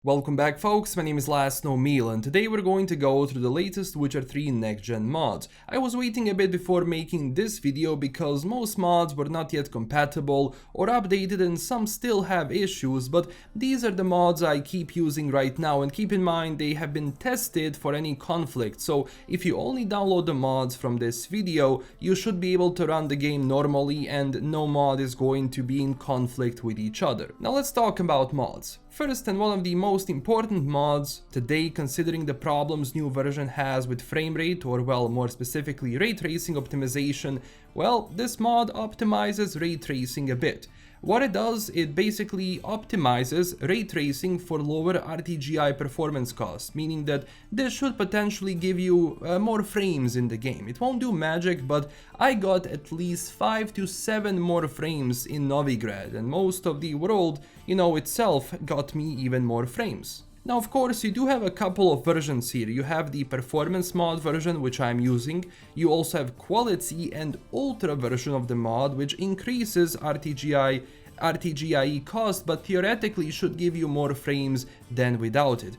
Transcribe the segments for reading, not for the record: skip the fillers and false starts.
Welcome back folks, my name is LastKnownMeal and today we're going to go through the latest Witcher 3 next-gen mods. I was waiting a bit before making this video because most mods were not yet compatible or updated and some still have issues, but these are the mods I keep using right now, and keep in mind they have been tested for any conflict, so if you only download the mods from this video, you should be able to run the game normally and no mod is going to be in conflict with each other. Now let's talk about mods. First, and one of the most important mods today, considering the problems new version has with frame rate, or well, more specifically ray tracing optimization, well, this mod optimizes ray tracing a bit. What it does, it basically optimizes ray tracing for lower RTGI performance costs, meaning that this should potentially give you more frames in the game. It won't do magic, but I got at least 5 to 7 more frames in Novigrad, and most of the world, itself got me even more frames. Now, of course, you do have a couple of versions here. You have the performance mod version, which I'm using. You also have quality and ultra version of the mod, which increases RTGIE cost, but theoretically should give you more frames than without it.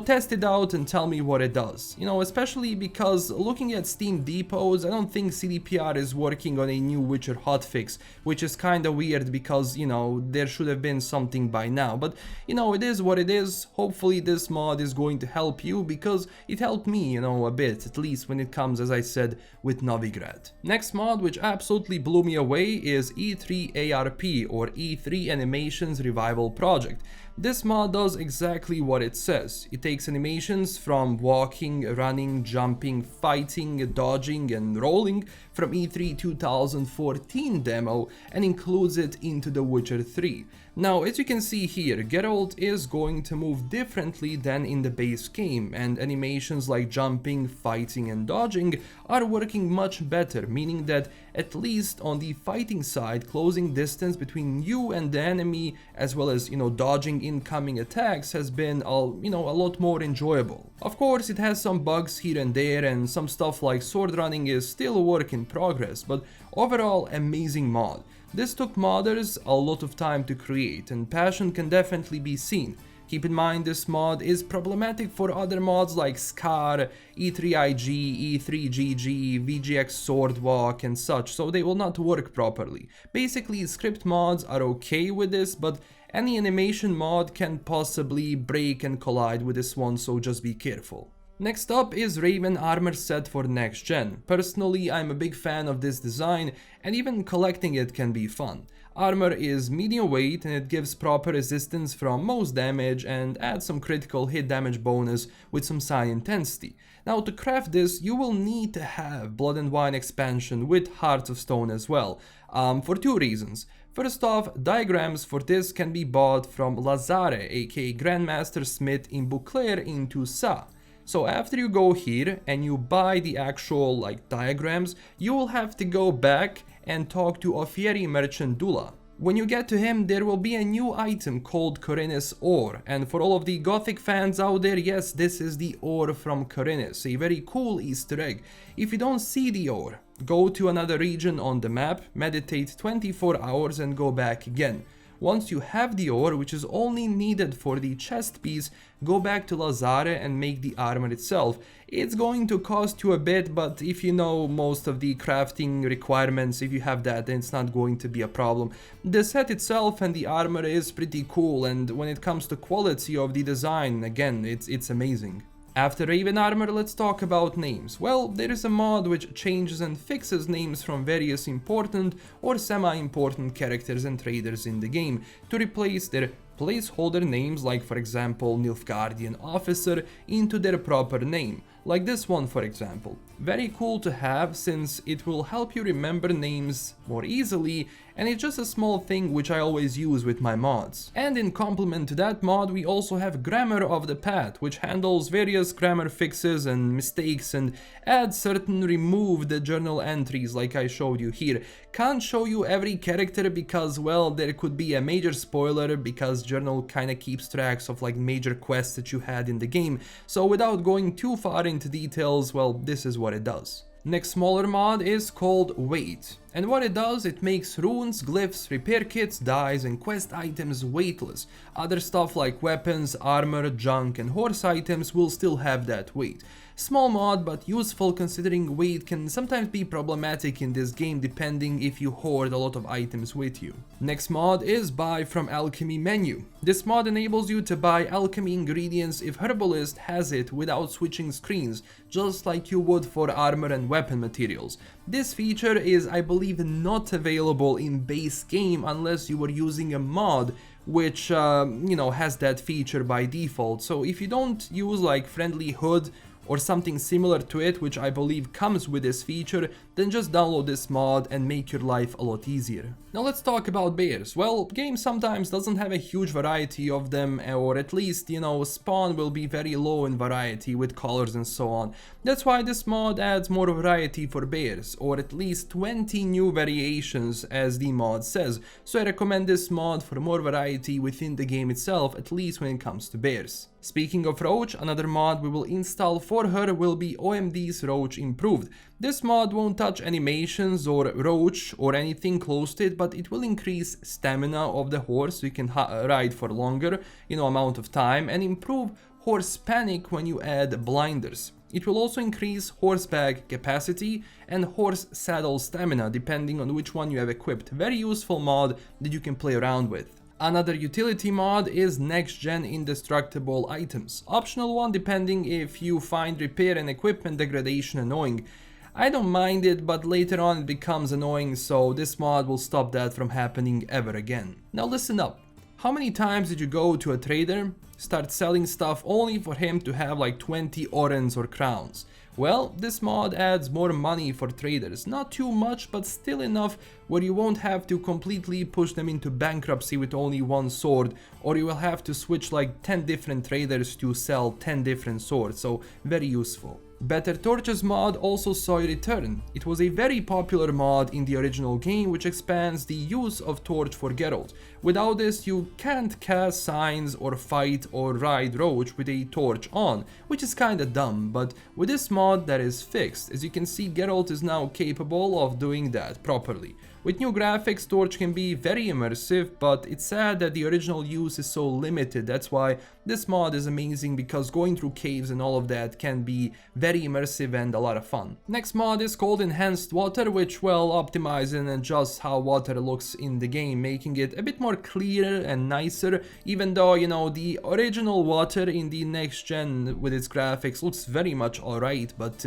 Test it out and tell me what it does. Especially because looking at Steam depots, I don't think CDPR is working on a new Witcher hotfix, which is kinda weird because, there should have been something by now. But, it is what it is. Hopefully this mod is going to help you because it helped me, a bit, at least when it comes, as I said, with Novigrad. Next mod, which absolutely blew me away, is E3 ARP, or E3 Animations Revival Project. This mod does exactly what it says. It takes animations from walking, running, jumping, fighting, dodging and rolling from E3 2014 demo and includes it into The Witcher 3. Now, as you can see here, Geralt is going to move differently than in the base game, and animations like jumping, fighting and dodging are working much better, meaning that at least on the fighting side, closing distance between you and the enemy, as well as, dodging incoming attacks has been, a lot more enjoyable. Of course, it has some bugs here and there, and some stuff like sword running is still a work in progress, but overall, amazing mod. This took modders a lot of time to create, and passion can definitely be seen. Keep in mind this mod is problematic for other mods like Scar, E3IG, E3GG, VGX Swordwalk and such, so they will not work properly. Basically, script mods are okay with this, but any animation mod can possibly break and collide with this one, so just be careful. Next up is Raven armor set for next gen. Personally, I'm a big fan of this design, and even collecting it can be fun. Armor is medium weight and it gives proper resistance from most damage and adds some critical hit damage bonus with some psi intensity. Now, to craft this, you will need to have Blood and Wine expansion with Hearts of Stone as well, for two reasons. First off, diagrams for this can be bought from Lazare, aka Grandmaster Smith in Beauclair in Toussaint. So after you go here and you buy the actual diagrams, you will have to go back and talk to Ofieri Merchant Dula. When you get to him, there will be a new item called Khorinis Ore, and for all of the Gothic fans out there, yes, this is the ore from Khorinis, a very cool Easter egg. If you don't see the ore, go to another region on the map, meditate 24 hours and go back again. Once you have the ore, which is only needed for the chest piece, go back to Lazare and make the armor itself. It's going to cost you a bit, but if you know most of the crafting requirements, if you have that, then it's not going to be a problem. The set itself and the armor is pretty cool, and when it comes to quality of the design, again, it's amazing. After Raven armor, let's talk about names. Well, there is a mod which changes and fixes names from various important or semi-important characters and traders in the game to replace their placeholder names, like for example Nilfgaardian Officer, into their proper name, like this one for example. Very cool to have since it will help you remember names more easily, and it's just a small thing which I always use with my mods. And in complement to that mod, we also have Grammar of the Path, which handles various grammar fixes and mistakes and adds certain removed journal entries like I showed you here. Can't show you every character because, well, there could be a major spoiler because journal kinda keeps tracks of major quests that you had in the game, so without going too far into details, well, this is what it does. Next smaller mod is called Weight. And what it does, it makes runes, glyphs, repair kits, dyes and quest items weightless. Other stuff like weapons, armor, junk and horse items will still have that weight. Small mod but useful considering weight can sometimes be problematic in this game depending if you hoard a lot of items with you. Next mod is buy from Alchemy menu. This mod enables you to buy alchemy ingredients if Herbalist has it without switching screens, just like you would for armor and weapon materials. This feature is, I believe, not available in base game unless you were using a mod which has that feature by default. So if you don't use like Friendly Hood or something similar to it, which I believe comes with this feature, then just download this mod and make your life a lot easier. Now let's talk about bears. Well, game sometimes doesn't have a huge variety of them, or at least, spawn will be very low in variety with colors and so on. That's why this mod adds more variety for bears, or at least 20 new variations as the mod says. So I recommend this mod for more variety within the game itself, at least when it comes to bears. Speaking of Roach, another mod we will install for her will be OMDs Roach Improved. This mod won't touch animations or Roach or anything close to it, but it will increase stamina of the horse so you can ride for longer, amount of time, and improve horse panic when you add blinders. It will also increase horseback capacity and horse saddle stamina depending on which one you have equipped. Very useful mod that you can play around with. Another utility mod is next gen indestructible items. Optional one depending if you find repair and equipment degradation annoying. I don't mind it, but later on it becomes annoying, so this mod will stop that from happening ever again. Now listen up. How many times did you go to a trader, start selling stuff only for him to have like 20 orens or crowns? Well, this mod adds more money for traders, not too much but still enough where you won't have to completely push them into bankruptcy with only one sword, or you will have to switch like 10 different traders to sell 10 different swords, so very useful. Better Torches mod also saw a return. It was a very popular mod in the original game which expands the use of torch for Geralt. Without this you can't cast signs or fight or ride Roach with a torch on, which is kinda dumb, but with this mod that is fixed. As you can see, Geralt is now capable of doing that properly. With new graphics, Torch can be very immersive, but it's sad that the original use is so limited. That's why this mod is amazing, because going through caves and all of that can be very immersive and a lot of fun. Next mod is called Enhanced Water, which will optimize and adjust how water looks in the game, making it a bit more clearer and nicer, even though, the original water in the next gen with its graphics looks very much alright, but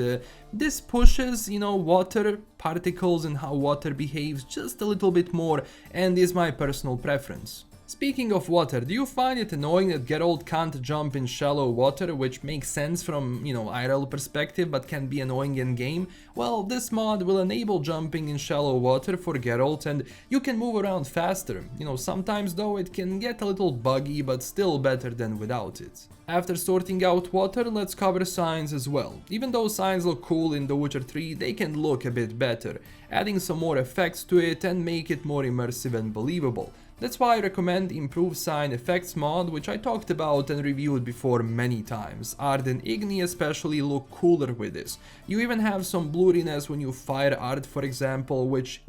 this pushes, water particles and how water behaves just a little bit more, and is my personal preference. Speaking of water, do you find it annoying that Geralt can't jump in shallow water, which makes sense from, IRL perspective, but can be annoying in game? Well, this mod will enable jumping in shallow water for Geralt, and you can move around faster. Sometimes though it can get a little buggy, but still better than without it. After sorting out water, let's cover signs as well. Even though signs look cool in The Witcher 3, they can look a bit better, adding some more effects to it and make it more immersive and believable. That's why I recommend Improved Sign Effects mod, which I talked about and reviewed before many times. Yrden Igni especially look cooler with this. You even have some blurriness when you fire art, for example, which,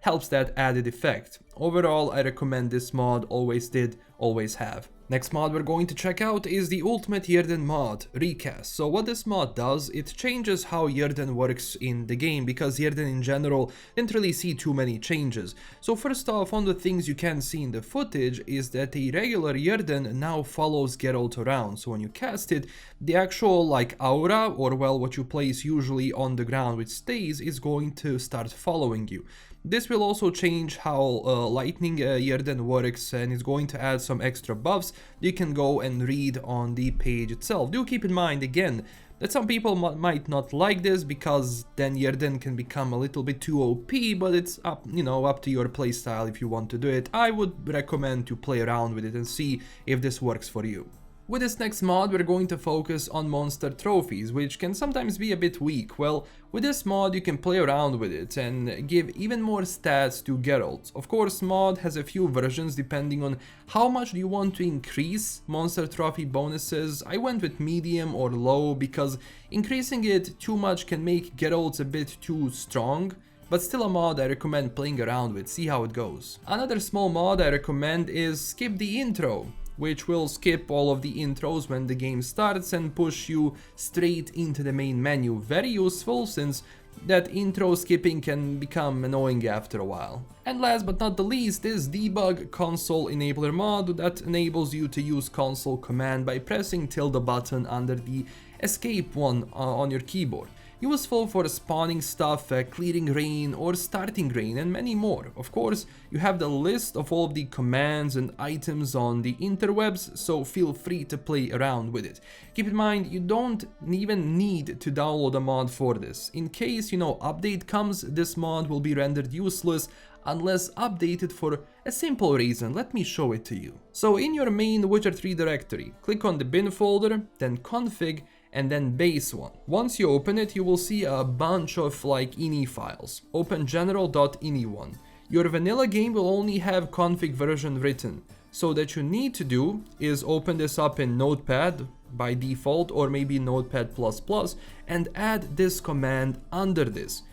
helps that added effect. Overall, I recommend this mod, always did, always have. Next mod we're going to check out is the Ultimate Yrden mod, Recast. So what this mod does, it changes how Yrden works in the game, because Yrden in general didn't really see too many changes. So first off, one of the things you can see in the footage is that a regular Yrden now follows Geralt around. So when you cast it, the actual aura, or well, what you place usually on the ground which stays, is going to start following you. This will also change how Lightning Yrden works, and is going to add some extra buffs you can go and read on the page itself. Do keep in mind again that some people might not like this, because then Yrden can become a little bit too OP, but it's up, up to your playstyle if you want to do it. I would recommend to play around with it and see if this works for you. With this next mod, we're going to focus on monster trophies, which can sometimes be a bit weak. Well, with this mod you can play around with it and give even more stats to Geralt. Of course, mod has a few versions depending on how much you want to increase monster trophy bonuses. I went with medium or low because increasing it too much can make Geralt a bit too strong. but still a mod I recommend playing around with, see how it goes. Another small mod I recommend is Skip the Intro, which will skip all of the intros when the game starts and push you straight into the main menu. Very useful, since that intro skipping can become annoying after a while. And last but not the least is Debug Console Enabler mod that enables you to use console command by pressing tilde button under the escape one on your keyboard. Useful for spawning stuff, clearing rain or starting rain, and many more. Of course, you have the list of all of the commands and items on the interwebs, so feel free to play around with it. Keep in mind, you don't even need to download a mod for this. In case, update comes, this mod will be rendered useless unless updated for a simple reason. Let me show it to you. So in your main Witcher 3 directory, click on the bin folder, then config, and then base one. Once you open it, you will see a bunch of ini files. Open general.ini one. Your vanilla game will only have config version written. So that you need to do is open this up in Notepad by default, or maybe Notepad++, and add this command under this.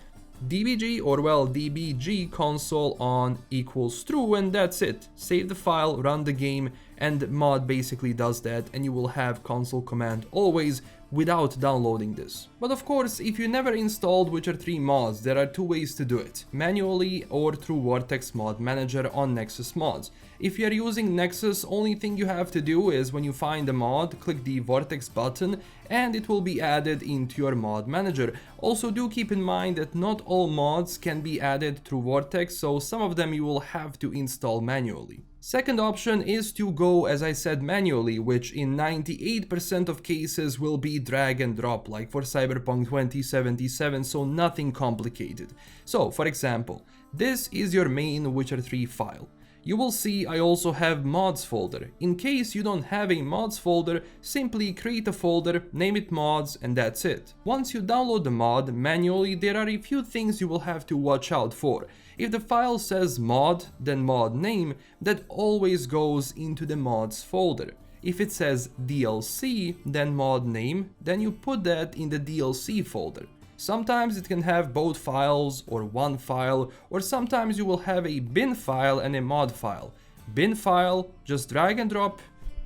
dbg dbg console on equals true, and that's it. Save the file, run the game, and mod basically does that, and you will have console command always without downloading this. But of course, if you never installed Witcher 3 mods, there are two ways to do it: manually or through Vortex Mod Manager on Nexus Mods. If you are using Nexus, only thing you have to do is when you find a mod, click the Vortex button and it will be added into your mod manager. Also, do keep in mind that not all mods can be added through Vortex, so some of them you will have to install manually. Second option is to go, as I said, manually, which in 98% of cases will be drag and drop, like for Cyberpunk 2077, so nothing complicated. So, for example, this is your main Witcher 3 file. You will see I also have mods folder. In case you don't have a mods folder, simply create a folder, name it mods, and that's it. Once you download the mod manually, there are a few things you will have to watch out for. If the file says mod, then mod name, that always goes into the mods folder. If it says DLC, then mod name, then you put that in the DLC folder. Sometimes it can have both files or one file, or sometimes you will have a bin file and a mod file. Bin file, just drag and drop,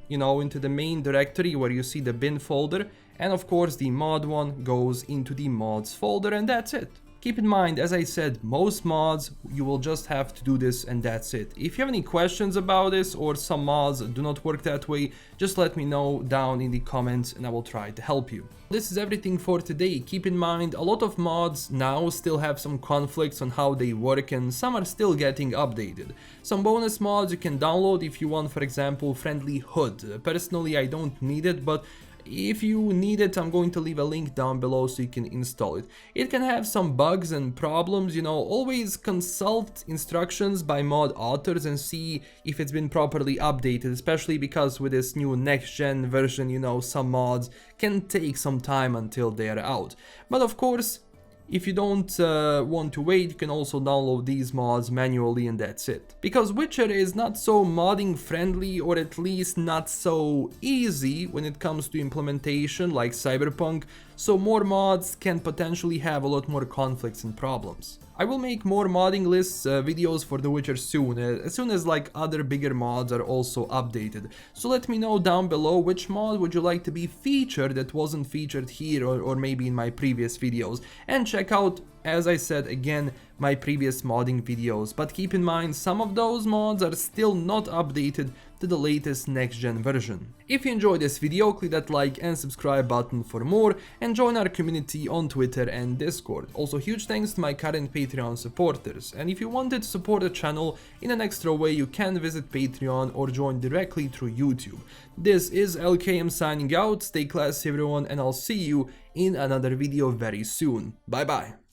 into the main directory where you see the bin folder, and of course the mod one goes into the mods folder, and that's it. Keep in mind, as I said, most mods you will just have to do this and that's it. If you have any questions about this, or some mods do not work that way, just let me know down in the comments and I will try to help you. This is everything for today. Keep in mind, a lot of mods now still have some conflicts on how they work and some are still getting updated. Some bonus mods you can download if you want, for example, Friendly Hood. Personally, I don't need it, but if you need it, I'm going to leave a link down below so you can install it. It can have some bugs and problems, always consult instructions by mod authors and see if it's been properly updated, especially because with this new next-gen version, some mods can take some time until they are out. But of course, if you don't want to wait, you can also download these mods manually and that's it. Because Witcher is not so modding friendly, or at least not so easy when it comes to implementation like Cyberpunk, so more mods can potentially have a lot more conflicts and problems. I will make more modding lists videos for The Witcher soon, as soon as other bigger mods are also updated. So let me know down below which mod would you like to be featured that wasn't featured here or maybe in my previous videos. And check out, as I said again, my previous modding videos. But keep in mind, some of those mods are still not updated to the latest next-gen version. If you enjoyed this video, click that like and subscribe button for more, and join our community on Twitter and Discord. Also, huge thanks to my current Patreon supporters. And if you wanted to support the channel in an extra way, you can visit Patreon or join directly through YouTube. This is LKM signing out. Stay classy everyone, and I'll see you in another video very soon. Bye bye.